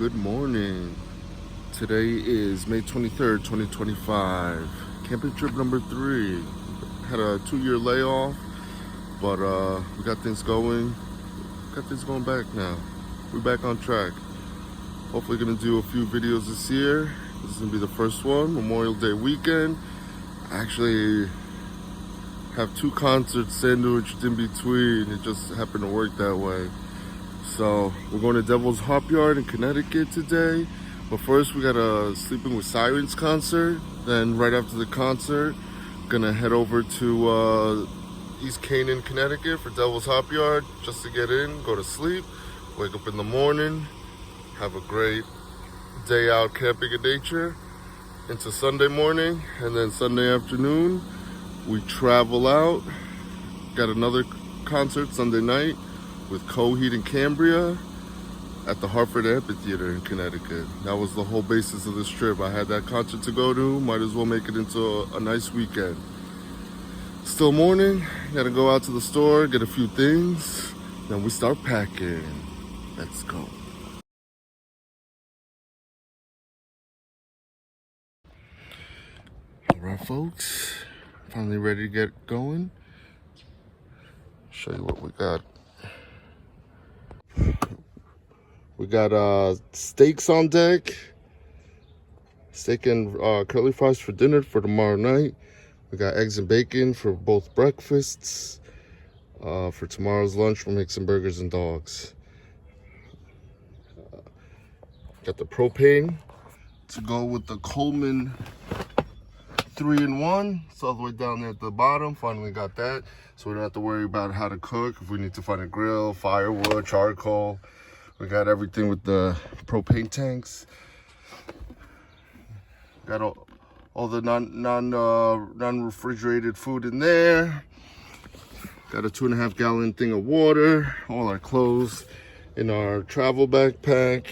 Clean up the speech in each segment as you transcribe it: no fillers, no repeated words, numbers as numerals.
Good morning. Today is May 23rd, 2025. Camping trip number 3. Had a 2-year layoff, but we got things going. Got things going back now. We're back on track. Hopefully gonna do a few videos this year. This is gonna be the first one, Memorial Day weekend. I actually have 2 concerts sandwiched in between. It just happened to work that way. So we're going to Devil's Hopyard in Connecticut today. But first we got a Sleeping with Sirens concert. Then right after the concert, gonna head over to East Canaan, Connecticut for Devil's Hopyard just to get in, go to sleep, wake up in the morning, have a great day out camping in nature into Sunday morning. And then Sunday afternoon, we travel out. Got another concert Sunday night with Coheed and Cambria at the Hartford Amphitheater in Connecticut. That was the whole basis of this trip. I had that concert to go to, might as well make it into a nice weekend. Still morning, gotta go out to the store, get a few things, then we start packing. Let's go. All right, folks, finally ready to get going. Show you what we got. We got steaks on deck, steak and curly fries for dinner for tomorrow night. We got eggs and bacon for both breakfasts. For tomorrow's lunch, we'll make some burgers and dogs. Got the propane to go with the Coleman 3-in-1. It's all the way down there at the bottom. Finally got that, so we don't have to worry about how to cook. If we need to find a grill, firewood, charcoal, we got everything with the propane tanks. Got all the non-refrigerated food in there. Got a 2.5 gallon thing of water. All our clothes in our travel backpack.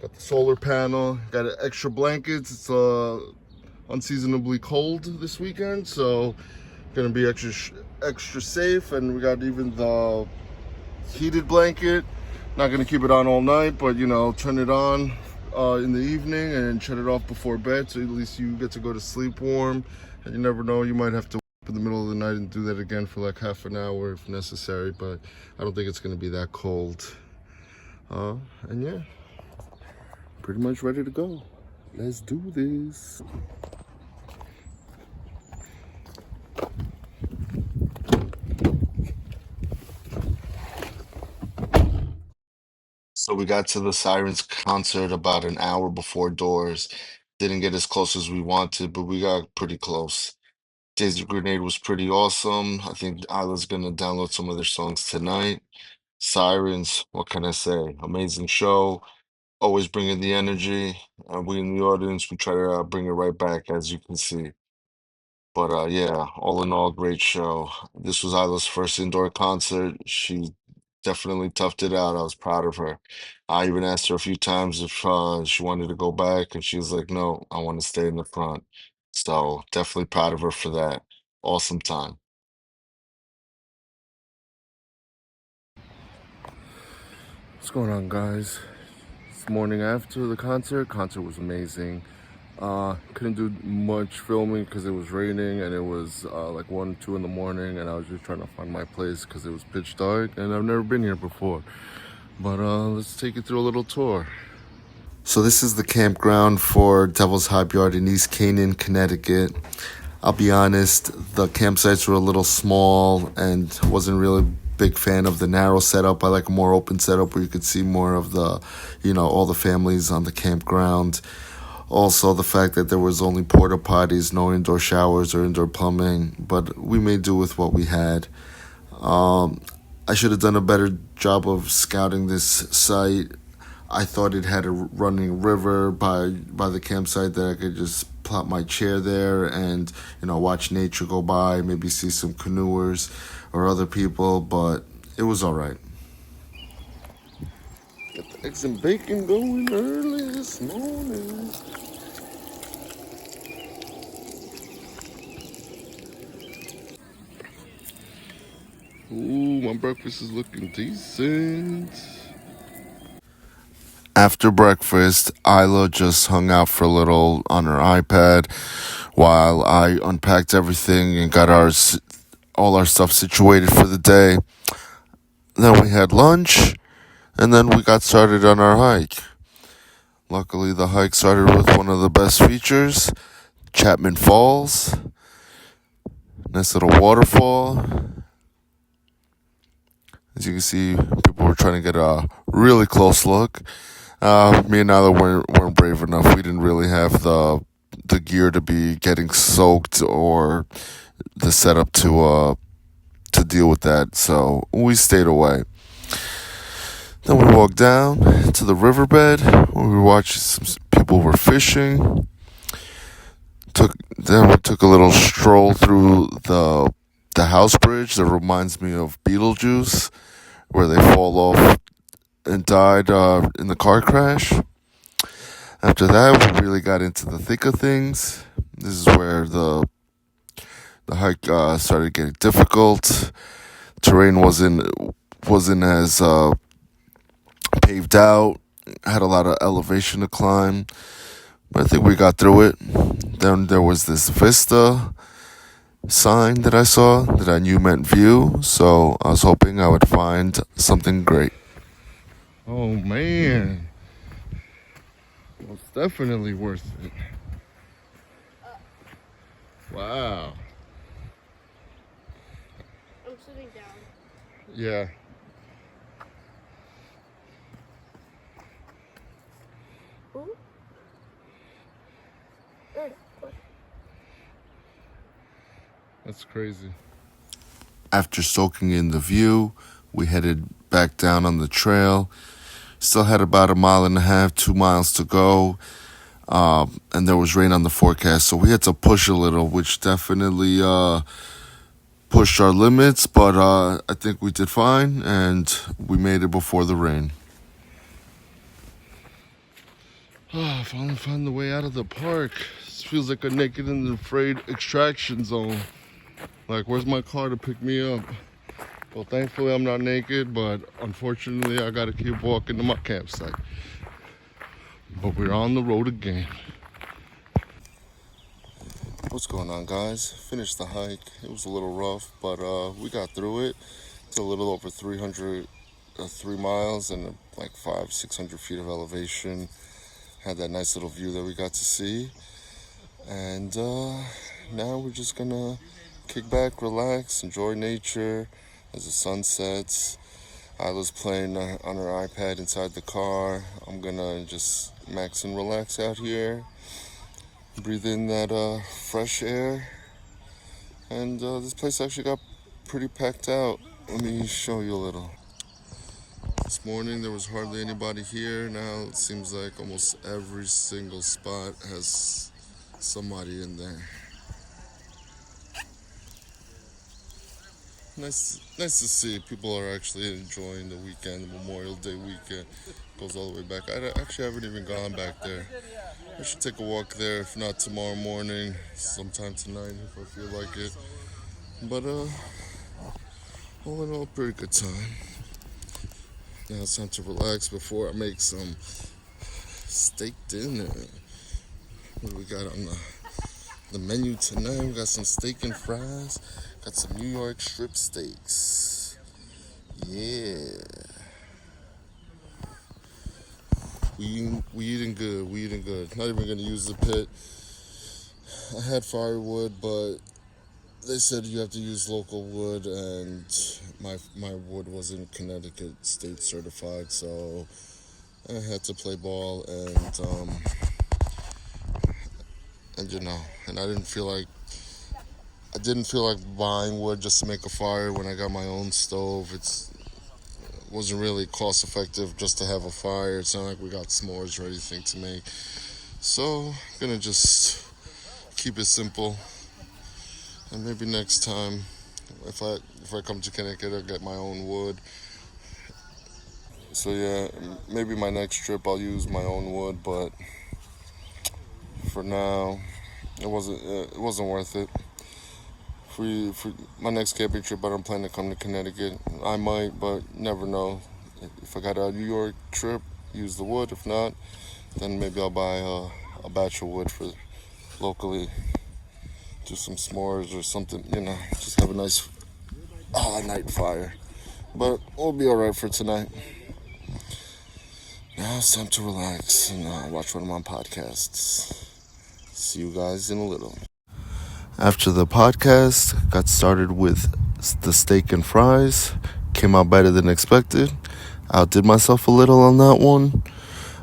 Got the solar panel. Got extra blankets. It's unseasonably cold this weekend, so gonna be extra safe. And we got even the heated blanket. Not gonna keep it on all night, but you know, turn it on in the evening and shut it off before bed, so at least you get to go to sleep warm. And you never know, you might have to wake up in the middle of the night and do that again for like half an hour if necessary, but I don't think it's gonna be that cold. And yeah, pretty much ready to go. Let's do this. So we got to the Sirens concert about an hour before doors. Didn't get as close as we wanted, but we got pretty close. Daisy Grenade was pretty awesome. I think Isla's gonna download some of their songs tonight. Sirens, what can I say? Amazing show. Always bringing the energy. We in the audience, we try to bring it right back, as you can see. But yeah, all in all, great show. This was Isla's first indoor concert. She definitely toughed it out. I was proud of her. I even asked her a few times if she wanted to go back, and she was like, "No, I want to stay in the front." So definitely proud of her for that. Awesome time. What's going on, guys? It's the morning after the concert. Concert was amazing. Couldn't do much filming because it was raining and it was like 1, 2 in the morning, and I was just trying to find my place because it was pitch dark and I've never been here before. But let's take you through a little tour. So this is the campground for Devil's Hopyard in East Canaan, Connecticut. I'll be honest, the campsites were a little small and wasn't really a big fan of the narrow setup. I like a more open setup where you could see more of the, all the families on the campground. Also, the fact that there was only porta potties, no indoor showers or indoor plumbing, but we made do with what we had. I should have done a better job of scouting this site. I thought it had a running river by the campsite that I could just plop my chair there and watch nature go by, maybe see some canoers or other people, but it was all right. Got the eggs and bacon going early this morning. Ooh, my breakfast is looking decent. After breakfast, Isla just hung out for a little on her iPad while I unpacked everything and got all our stuff situated for the day. Then we had lunch, and then we got started on our hike. Luckily, the hike started with one of the best features, Chapman Falls. Nice little waterfall. As you can see, people were trying to get a really close look. Me and Nyla weren't brave enough. We didn't really have the gear to be getting soaked or the setup to deal with that, so we stayed away. Then we walked down to the riverbed where we watched some people were fishing. Then we took a little stroll through the house bridge that reminds me of Beetlejuice, where they fall off and died in the car crash. After that, we really got into the thick of things. This is where the hike started getting difficult. Terrain wasn't as paved out. Had a lot of elevation to climb, but I think we got through it. Then there was this Vista sign that I saw that I knew meant view, so I was hoping I would find something great. Oh man, well, it's definitely worth it. Wow. I'm sitting down. Yeah. Ooh. That's crazy. After soaking in the view, we headed back down on the trail. Still had about 1.5 miles, 2 miles to go. And there was rain on the forecast, so we had to push a little, which definitely pushed our limits, but I think we did fine, and we made it before the rain. I finally found the way out of the park. This feels like a naked and afraid extraction zone. Like, where's my car to pick me up? Well, thankfully I'm not naked, but unfortunately I gotta keep walking to my campsite. But we're on the road again. What's going on, guys? Finished the hike. It was a little rough, but we got through it. It's a little over 3 miles and like 500-600 feet of elevation. Had that nice little view that we got to see. And now we're just gonna kick back, relax, enjoy nature as the sun sets. Isla's playing on her iPad inside the car. I'm gonna just max and relax out here. Breathe in that fresh air. And this place actually got pretty packed out. Let me show you a little. This morning there was hardly anybody here. Now it seems like almost every single spot has somebody in there. Nice to see people are actually enjoying the weekend. The Memorial Day weekend goes all the way back. I actually haven't even gone back there. I should take a walk there, if not tomorrow morning, sometime tonight if I feel like it. But all in all, pretty good time. Now it's time to relax before I make some steak dinner. What do we got on the menu tonight? We got some steak and fries. Got some New York strip steaks. Yeah. We eating good. Not even gonna use the pit. I had firewood, but they said you have to use local wood, and my wood wasn't Connecticut state certified, so I had to play ball, and I didn't feel like buying wood just to make a fire when I got my own stove. It wasn't really cost effective just to have a fire. It's not like we got s'mores or anything to make. So I'm gonna just keep it simple. And maybe next time, if I come to Connecticut, I'll get my own wood. So yeah, maybe my next trip I'll use my own wood, but for now, it wasn't worth it. For my next camping trip, I don't plan to come to Connecticut. I might, but never know. If I got a New York trip, use the wood. If not, then maybe I'll buy a batch of wood for locally. Do some s'mores or something, just have a nice night fire. But we'll be alright for tonight. Now it's time to relax and watch one of my podcasts. See you guys in a little. After the podcast, got started with the steak and fries. Came out better than expected. Outdid myself a little on that one.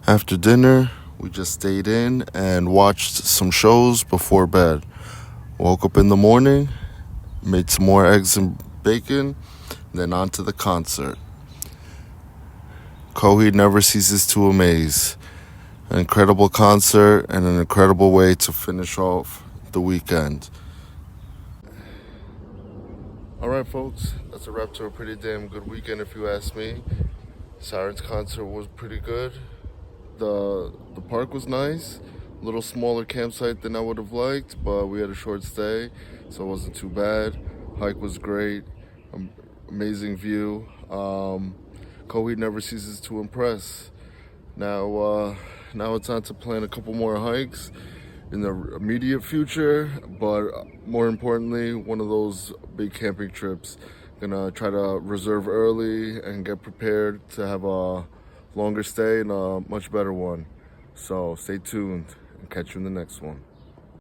After dinner, we just stayed in and watched some shows before bed. Woke up in the morning, made some more eggs and bacon, then on to the concert. Coheed never ceases to amaze. An incredible concert and an incredible way to finish off the weekend. Alright folks, that's a wrap to a pretty damn good weekend if you ask me. Siren's concert was pretty good. The park was nice. A little smaller campsite than I would have liked, but we had a short stay, so it wasn't too bad. Hike was great. Amazing view. Coheed never ceases to impress. Now it's time to plan a couple more hikes in the immediate future, but more importantly, one of those big camping trips. Gonna try to reserve early and get prepared to have a longer stay and a much better one. So stay tuned and catch you in the next one.